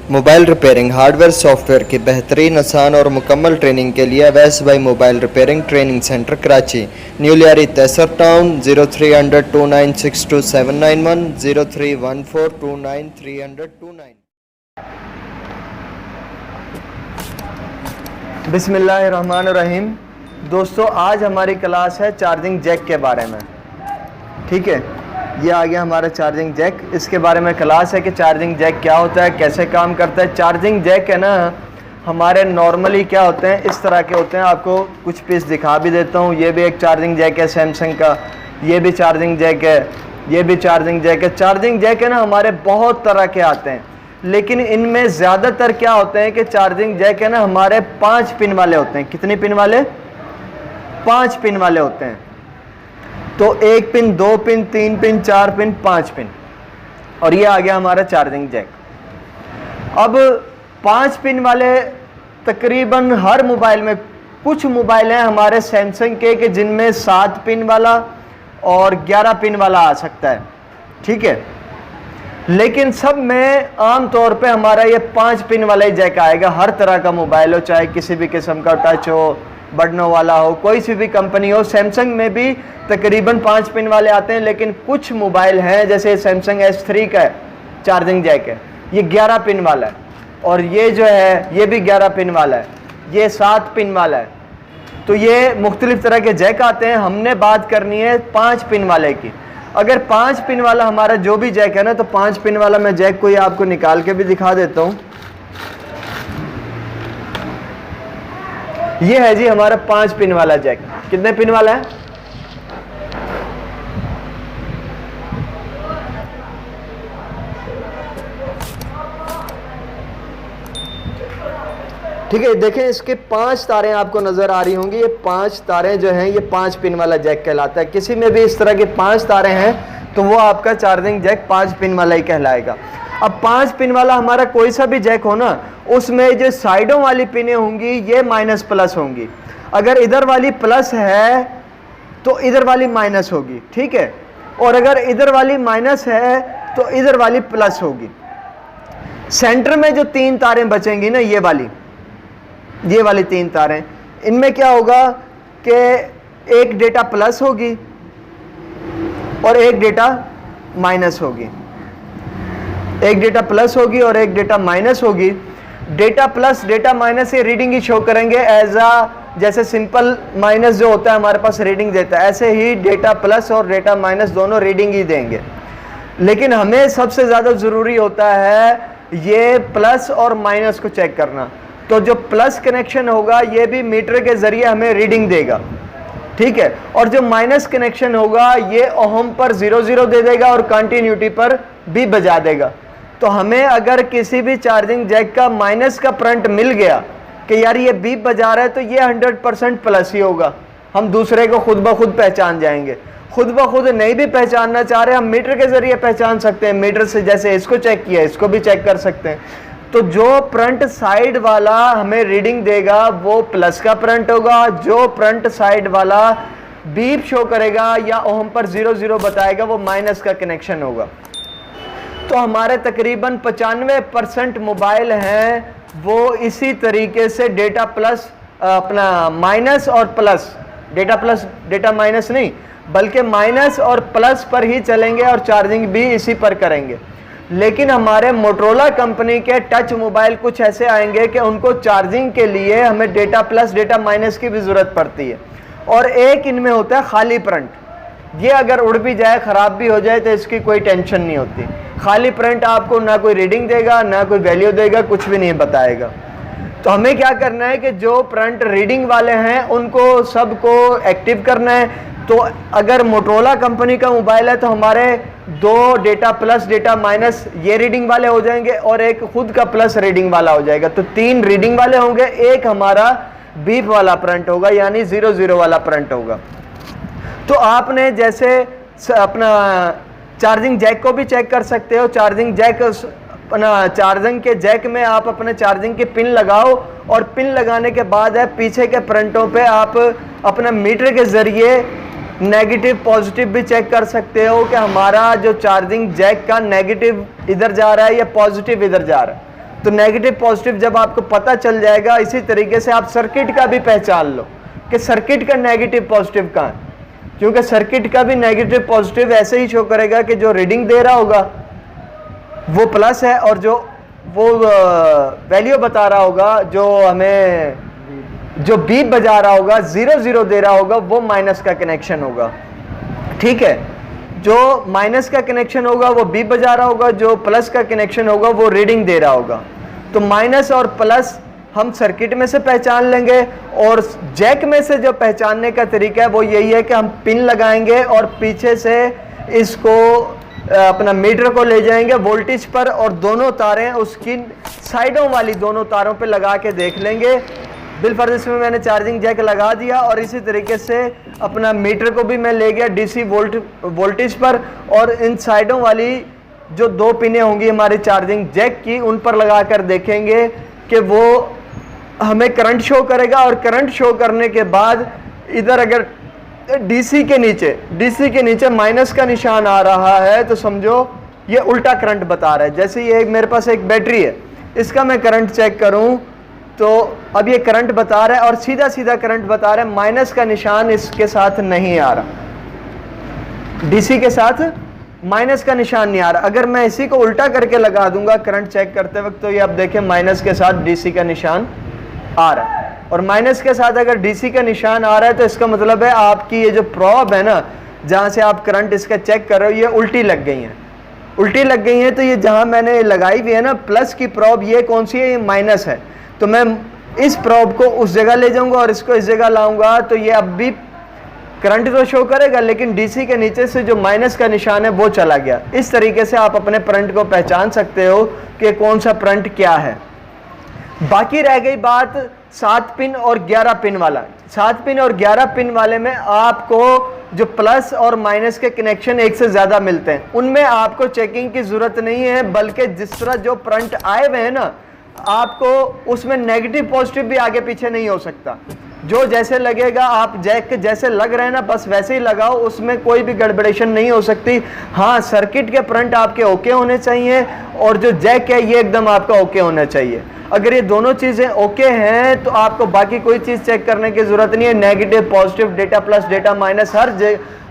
Mobile repairing hardware software की बेहतरीन, आसान और मुकम्मल ट्रेनिंग के लिए अवैस भाई mobile repairing training centre Karachi, New Lyari तहसर टाउन, 0300296279 0314293029। बिस्मिल्लाहिर्रहमानिर्रहीम। दोस्तों, आज हमारी क्लास है चार्जिंग जैक के बारे में। ठीक है, ये आ गया हमारा चार्जिंग जैक। इसके बारे में क्लास है कि चार्जिंग जैक क्या होता है, कैसे काम करता है। चार्जिंग जैक है ना, हमारे नॉर्मली क्या होते हैं, इस तरह के होते हैं। आपको कुछ पीस दिखा भी देता हूँ। ये भी एक चार्जिंग जैक है सैमसंग का, ये भी चार्जिंग जैक है, ये भी चार्जिंग जैक है। चार्जिंग जैक है ना, हमारे बहुत तरह के आते हैं, लेकिन इनमें ज़्यादातर क्या होते हैं कि चार्जिंग जैक है ना, हमारे 5 पिन वाले होते हैं। कितनी पिन वाले? 5 पिन वाले होते हैं। तो 1 pin, 2 pin, 3 pin, 4 pin, 5 pin, और ये आ गया हमारा चार्जिंग जैक। अब 5 पिन वाले तकरीबन हर मोबाइल में, कुछ मोबाइल हैं हमारे सैमसंग के जिनमें 7 पिन वाला और 11 पिन वाला आ सकता है। ठीक है, लेकिन सब में आम तौर पे हमारा ये 5 पिन वाला ही जैक आएगा। हर तरह का मोबाइल हो, चाहे किसी भी किस्म का, टच हो, बटनों वाला हो, कोई सी भी कंपनी हो। सैमसंग में भी तकरीबन 5 पिन वाले आते हैं, लेकिन कुछ मोबाइल हैं जैसे सैमसंग S3 का चार्जिंग जैक है, ये 11 पिन वाला है, और ये जो है ये भी 11 पिन वाला है, ये 7 पिन वाला है। तो ये मुख्तलिफ तरह के जैक आते हैं। हमने बात करनी है 5 पिन वाले की। अगर 5 पिन वाला हमारा जो भी जैक है ना, तो 5 पिन वाला मैं जैक को आपको निकाल के भी दिखा देता हूँ। ये है जी हमारा 5 पिन वाला जैक। कितने पिन वाला है? ठीक है, देखें इसके 5 तारें आपको नजर आ रही होंगी। ये 5 तारें जो हैं, ये 5 पिन वाला जैक कहलाता है। किसी में भी इस तरह की 5 तारें हैं तो वो आपका चार्जिंग जैक 5 पिन वाला ही कहलाएगा। अब 5 पिन वाला हमारा कोई सा भी जैक हो ना, उसमें जो साइडों वाली पिनें होंगी ये माइनस प्लस होंगी। अगर इधर वाली प्लस है तो इधर वाली माइनस होगी। ठीक है, और अगर इधर वाली माइनस है तो इधर वाली प्लस होगी। सेंटर में जो 3 तारें बचेंगी ना, ये वाली 3 तारें, इनमें क्या होगा कि एक डेटा प्लस होगी और एक डेटा माइनस होगी। एक डेटा प्लस होगी और एक डेटा माइनस होगी। डेटा प्लस डेटा माइनस ये रीडिंग ही शो करेंगे एज अ, जैसे सिंपल माइनस जो होता है हमारे पास रीडिंग देता है, ऐसे ही डेटा प्लस और डेटा माइनस दोनों रीडिंग ही देंगे। लेकिन हमें सबसे ज़्यादा ज़रूरी होता है ये प्लस और माइनस को चेक करना। तो जो प्लस कनेक्शन होगा ये भी मीटर के ज़रिए हमें रीडिंग देगा। ठीक है, और जो माइनस कनेक्शन होगा ये ओहम पर 0 दे देगा और कंटिन्यूटी पर भी बजा देगा। तो हमें अगर किसी भी चार्जिंग जैक का माइनस का करंट मिल गया कि यार ये बीप बजा रहा है, तो ये 100% प्लस ही होगा। हम दूसरे को खुद ब खुद पहचान जाएंगे। खुद ब खुद नहीं भी पहचानना चाह रहे, हम मीटर के ज़रिए पहचान सकते हैं। मीटर से जैसे इसको चेक किया, इसको भी चेक कर सकते हैं। तो जो फ्रंट साइड वाला हमें रीडिंग देगा वो प्लस का करंट होगा। जो फ्रंट साइड वाला बीप शो करेगा या ओहम पर 0 बताएगा वो माइनस का कनेक्शन होगा। तो हमारे तकरीबन 95% मोबाइल हैं वो इसी तरीके से डेटा प्लस अपना माइनस और plus, data plus data minus नहीं, बल्कि माइनस और प्लस पर ही चलेंगे और चार्जिंग भी इसी पर करेंगे। लेकिन हमारे मोटरोला कंपनी के टच मोबाइल कुछ ऐसे आएंगे कि उनको चार्जिंग के लिए हमें डेटा प्लस डेटा माइनस की भी ज़रूरत पड़ती है, और एक इनमें होता है खाली फ्रंट। ये अगर उड़ भी जाए, ख़राब भी हो जाए, तो इसकी कोई टेंशन नहीं होती। खाली फ्रंट आपको ना कोई रीडिंग देगा, ना कोई वैल्यू देगा, कुछ भी नहीं बताएगा। तो हमें क्या करना है कि जो फ्रंट रीडिंग वाले हैं उनको सबको एक्टिव करना है। तो अगर मोटरोला कंपनी का मोबाइल है तो हमारे 2 डेटा प्लस डेटा माइनस ये रीडिंग वाले हो जाएंगे और एक खुद का प्लस रीडिंग वाला हो जाएगा। तो 3 रीडिंग वाले होंगे, एक हमारा बीप वाला फ्रंट होगा, यानी 0 वाला फ्रंट होगा। तो आपने जैसे अपना चार्जिंग जैक को भी चेक कर सकते हो। चार्जिंग जैक अपना चार्जिंग के जैक में आप अपने चार्जिंग की पिन लगाओ, और पिन लगाने के बाद है पीछे के फ्रंटों पे आप अपना मीटर के ज़रिए नेगेटिव पॉजिटिव भी चेक कर सकते हो कि हमारा जो चार्जिंग जैक का नेगेटिव इधर जा रहा है या पॉजिटिव इधर जा रहा है। तो नेगेटिव पॉजिटिव जब आपको पता चल जाएगा, इसी तरीके से आप सर्किट का भी पहचान लो कि सर्किट का नेगेटिव पॉजिटिव कहाँ है, क्योंकि सर्किट का भी नेगेटिव पॉजिटिव ऐसे ही शो करेगा कि जो रीडिंग दे रहा होगा वो प्लस है, और जो वो वैल्यू बता रहा होगा, जो हमें जो बीप बजा रहा होगा, 0 0 दे रहा होगा, वो माइनस का कनेक्शन होगा। ठीक है, जो माइनस का कनेक्शन होगा वो बीप बजा रहा होगा, जो प्लस का कनेक्शन होगा वो रीडिंग दे रहा होगा। तो माइनस और प्लस हम सर्किट में से पहचान लेंगे, और जैक में से जो पहचानने का तरीका है वो यही है कि हम पिन लगाएंगे और पीछे से इसको अपना मीटर को ले जाएंगे वोल्टेज पर, और दोनों तारें उसकी साइडों वाली दोनों तारों पे लगा के देख लेंगे। बिलफर्ज में मैंने चार्जिंग जैक लगा दिया, और इसी तरीके से अपना मीटर को भी मैं ले गया डीसी वोल्टेज पर, और इन साइडों वाली जो 2 पिनें होंगी हमारी चार्जिंग जैक की, उन पर लगा कर देखेंगे कि वो हमें करंट शो करेगा। और करंट शो करने के बाद इधर अगर डीसी के नीचे माइनस का निशान आ रहा है तो समझो ये उल्टा करंट बता रहा है। जैसे ये मेरे पास एक बैटरी है, इसका मैं करंट चेक करूं तो अब ये करंट बता रहा है और सीधा सीधा करंट बता रहा है, माइनस का निशान इसके साथ नहीं आ रहा, डीसी के साथ माइनस का निशान नहीं आ रहा। अगर मैं इसी को उल्टा करके लगा दूंगा करंट चेक करते वक्त, तो ये अब देखें माइनस के साथ डीसी का निशान आ रहा है। और माइनस के साथ अगर डीसी का निशान आ रहा है तो इसका मतलब है आपकी ये जो प्रॉब है ना, जहाँ से आप करंट इसका चेक कर रहे हो, ये उल्टी लग गई है, उल्टी लग गई है। तो ये जहाँ मैंने लगाई हुई है ना प्लस की प्रॉब, ये कौन सी है, ये माइनस है। तो मैं इस प्रॉब को उस जगह ले जाऊंगा और इसको इस जगह लाऊंगा, तो ये अब भी करंट तो शो करेगा, लेकिन डीसी के नीचे से जो माइनस का निशान है वो चला गया। इस तरीके से आप अपने करंट को पहचान सकते हो कि कौन सा करंट क्या है। बाकी रह गई बात 7 पिन और 11 पिन वाला। 7 पिन और 11 पिन वाले में आपको जो प्लस और माइनस के कनेक्शन एक से ज़्यादा मिलते हैं, उनमें आपको चेकिंग की ज़रूरत नहीं है, बल्कि जिस तरह जो करंट आए हुए हैं ना, आपको उसमें नेगेटिव पॉजिटिव भी आगे पीछे नहीं हो सकता। जो जैसे लगेगा, आप जैक के जैसे लग रहे हैं ना, बस वैसे ही लगाओ, उसमें कोई भी गड़बड़ेशन नहीं हो सकती। हाँ, सर्किट के करंट आपके ओके होने चाहिए और जो जैक है ये एकदम आपका ओके होना चाहिए। अगर ये दोनों चीज़ें ओके हैं तो आपको बाकी कोई चीज़ चेक करने की ज़रूरत नहीं है। Negative positive, data plus data minus,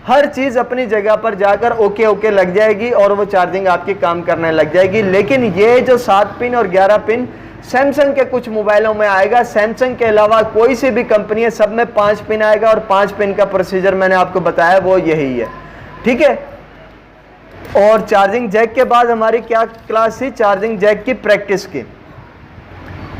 हर चीज़ अपनी जगह पर जाकर ओके ओके लग जाएगी और वो चार्जिंग आपकी काम करने लग जाएगी। लेकिन ये जो 7 पिन और 11 पिन सैमसंग के कुछ मोबाइलों में आएगा, सैमसंग के अलावा कोई सी भी कंपनी है सब में 5 पिन आएगा, और 5 पिन का प्रोसीजर मैंने आपको बताया वो यही है। ठीक है, और चार्जिंग जैक के बाद हमारी क्या क्लास थी, चार्जिंग जैक की प्रैक्टिस की।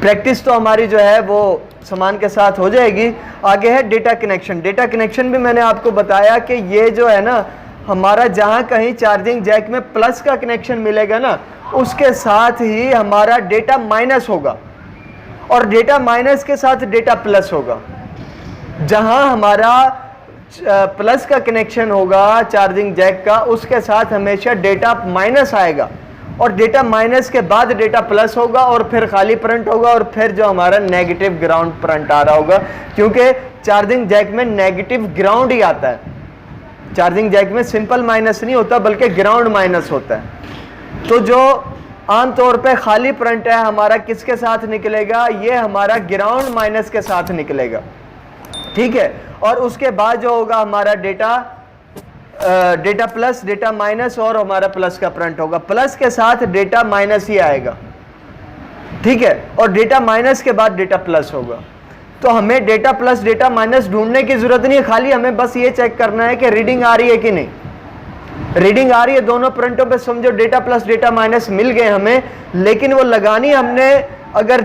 प्रैक्टिस तो हमारी जो है वो सामान के साथ हो जाएगी। आगे है डेटा कनेक्शन। डेटा कनेक्शन भी मैंने आपको बताया कि ये जो है ना, हमारा जहाँ कहीं चार्जिंग जैक में प्लस का कनेक्शन मिलेगा ना, उसके साथ ही हमारा डेटा माइनस होगा, और डेटा माइनस के साथ डेटा प्लस होगा। जहाँ हमारा प्लस का कनेक्शन होगा चार्जिंग जैक का, उसके साथ हमेशा डेटा माइनस आएगा, और डेटा माइनस के बाद डेटा प्लस होगा, और फिर खाली करंट होगा, और फिर जो हमारा नेगेटिव ग्राउंड करंट आ रहा होगा, क्योंकि चार्जिंग जैक में नेगेटिव ग्राउंड ही आता है। चार्जिंग जैक में सिंपल माइनस नहीं होता बल्कि ग्राउंड माइनस होता है। तो जो आमतौर पे खाली करंट है हमारा किसके साथ निकलेगा, ये हमारा ग्राउंड माइनस के साथ निकलेगा। ठीक है, और उसके बाद जो होगा हमारा डेटा प्लस, डेटा माइनस, और हमारा प्लस का करंट होगा। प्लस के साथ डेटा माइनस ही आएगा, ठीक है, और डेटा माइनस के बाद डेटा प्लस होगा। तो हमें डेटा प्लस डेटा माइनस ढूंढने की जरूरत नहीं है, खाली हमें बस ये चेक करना है कि रीडिंग आ रही है कि नहीं। रीडिंग आ रही है दोनों करंटों पे, समझो डेटा प्लस डेटा माइनस मिल गए हमें, लेकिन वो लगानी हमने, अगर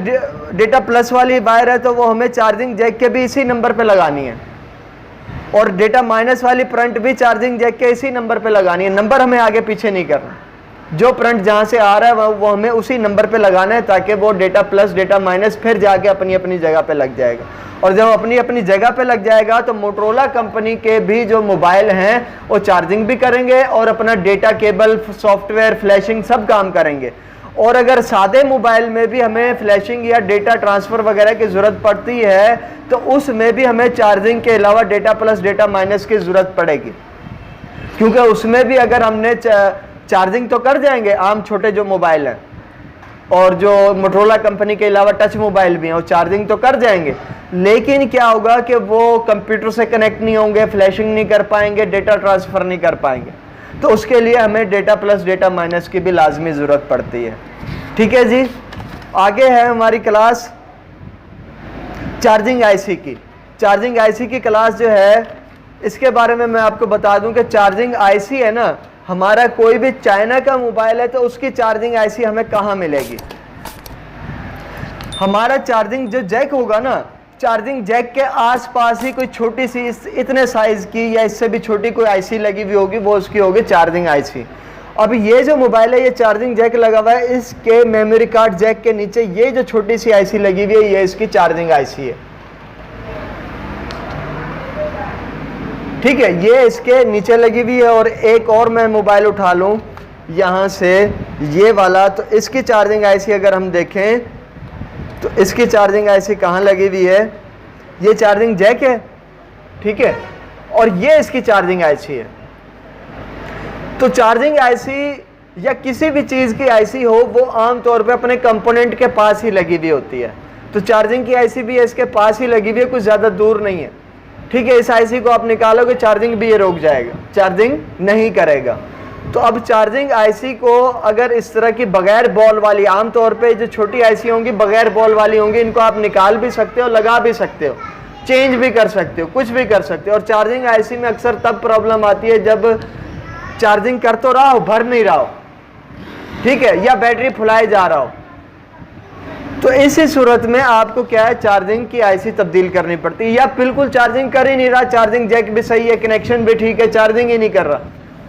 डेटा प्लस वाली वायर है तो वो हमें चार्जिंग जैक के भी इसी नंबर पे लगानी है, और डेटा माइनस वाली करंट भी चार्जिंग जैक के इसी नंबर पे लगानी है। नंबर हमें आगे पीछे नहीं करना, जो करंट जहाँ से आ रहा है वो हमें उसी नंबर पे लगाना है, ताकि वो डेटा प्लस डेटा माइनस फिर जाके अपनी अपनी जगह पे लग जाएगा। और जब अपनी अपनी जगह पे लग जाएगा तो मोटरोला कंपनी के भी जो मोबाइल हैं वो चार्जिंग भी करेंगे और अपना डेटा केबल, सॉफ्टवेयर, फ्लैशिंग सब काम करेंगे। और अगर सादे मोबाइल में भी हमें फ्लैशिंग या डेटा ट्रांसफ़र वगैरह की ज़रूरत पड़ती है तो उसमें भी हमें चार्जिंग के अलावा डेटा प्लस डेटा माइनस की ज़रूरत पड़ेगी, क्योंकि उसमें भी अगर हमने चार्जिंग तो कर जाएंगे आम छोटे जो मोबाइल हैं, और जो मोटरोला कंपनी के अलावा टच मोबाइल भी हैं, वो चार्जिंग तो कर जाएंगे, लेकिन क्या होगा कि वो कंप्यूटर से कनेक्ट नहीं होंगे, फ्लैशिंग नहीं कर पाएंगे, डेटा ट्रांसफ़र नहीं कर पाएंगे। तो उसके लिए हमें डेटा प्लस डेटा माइनस की भी लाजमी ज़रूरत पड़ती है। ठीक है जी, आगे है हमारी क्लास चार्जिंग आईसी की। चार्जिंग आईसी की क्लास जो है, इसके बारे में मैं आपको बता दूं कि चार्जिंग आईसी है ना, हमारा कोई भी चाइना का मोबाइल है तो उसकी चार्जिंग आईसी हमें कहाँ मिलेगी? हमारा चार्जिंग जो जैक होगा ना, चार्जिंग जैक के आसपास ही कोई छोटी सी इतने साइज की या इससे भी छोटी कोई आईसी लगी हुई होगी, वो उसकी होगी चार्जिंग आईसी। अब ये जो मोबाइल है, ये चार्जिंग जैक लगा हुआ है, इसके मेमोरी कार्ड जैक के नीचे ये जो छोटी सी आईसी लगी हुई है, ये इसकी चार्जिंग आईसी है। ठीक है, ये इसके नीचे लगी हुई है। और एक और मैं मोबाइल उठा लूं यहाँ से, ये वाला, तो इसकी चार्जिंग आईसी अगर हम देखें तो इसकी चार्जिंग आईसी कहाँ लगी हुई है? ये चार्जिंग जैक है, ठीक है, और ये इसकी चार्जिंग आईसी है। तो चार्जिंग आईसी या किसी भी चीज़ की आईसी हो, वो आम तौर पे अपने कंपोनेंट के पास ही लगी हुई होती है। तो चार्जिंग की आईसी भी इसके पास ही लगी हुई है, कुछ ज़्यादा दूर नहीं है। ठीक है, इस आईसी को आप निकालोगे, चार्जिंग भी ये रुक जाएगा, चार्जिंग नहीं करेगा। तो अब चार्जिंग आईसी को अगर इस तरह की बगैर बॉल वाली, आमतौर पे जो छोटी आईसी होंगी बगैर बॉल वाली होंगी, इनको आप निकाल भी सकते हो, लगा भी सकते हो, चेंज भी कर सकते हो, कुछ भी कर सकते हो। और चार्जिंग आईसी में अक्सर तब प्रॉब्लम आती है जब चार्जिंग कर तो रहा हो, भर नहीं रहा हो, ठीक है, या बैटरी फुलाए जा रहा हो। तो इसी सूरत में आपको क्या है, चार्जिंग की आईसी तब्दील करनी पड़ती है। या बिल्कुल चार्जिंग कर ही नहीं रहा, चार्जिंग जैक भी सही है, कनेक्शन भी ठीक है, चार्जिंग ही नहीं कर रहा,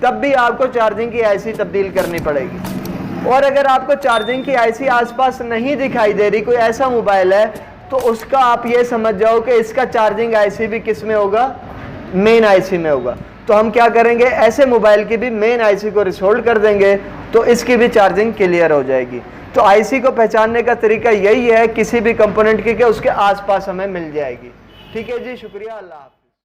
तब भी आपको चार्जिंग की आईसी तब्दील करनी पड़ेगी। और अगर आपको चार्जिंग की आईसी आसपास नहीं दिखाई दे रही, कोई ऐसा मोबाइल है, तो उसका आप ये समझ जाओ कि इसका चार्जिंग आईसी भी किस में होगा? मेन आईसी में होगा। तो हम क्या करेंगे, ऐसे मोबाइल की भी मेन आईसी को रिसोल्ड कर देंगे, तो इसकी भी चार्जिंग क्लियर हो जाएगी। तो आईसी को पहचानने का तरीका यही है, किसी भी कंपोनेंट की के उसके आसपास हमें मिल जाएगी। ठीक है जी, शुक्रिया, अल्लाह हाफ़िज़।